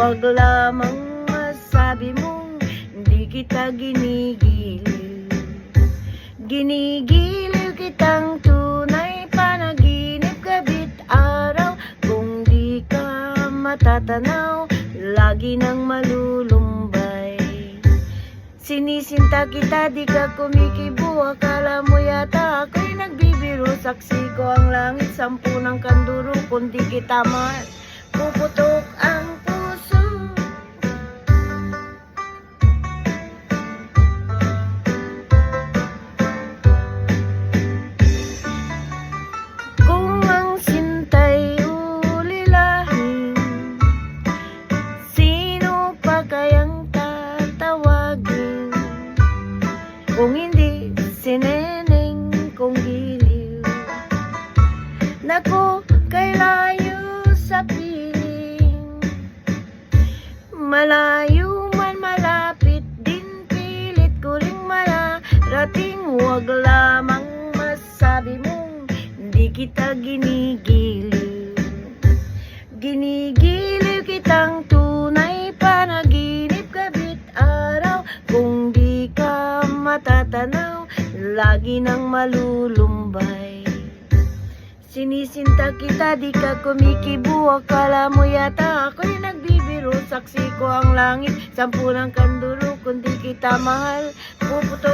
Huwag lamang masabi mong hindi kita ginigiliw. Ginigiliw kitang tunay, panaginip gabi't araw. Kung di ka matatanaw, lagi nang malulumbay. Sinisinta kita, di ka kumikibo. Akala mo yata ako'y nagbibiro. Saksi ko ang langit, 10 ng kanduro. Kung di kita mahal, puputok ang puso. Kung ang sinta'y ulilahin, sino pa kayang tatawagin? Kung hindi si Neneng kong giliw. Naku, kay layo sa piling. Malayo man malapit din, pilit ko ring mararating. Huwag lamang masabi mong hindi kita ginigiliw. Ginigiliw kitang tunay, panaginip gabi't araw. Kung di ka matatanaw, lagi nang malulumbay. Sinisinta kita, di ka kumikibo. Akala mo yata ako'y nagbibiro. Saksi ko ang langit, 10 ng kanduro. Kung di kita mahal, puputok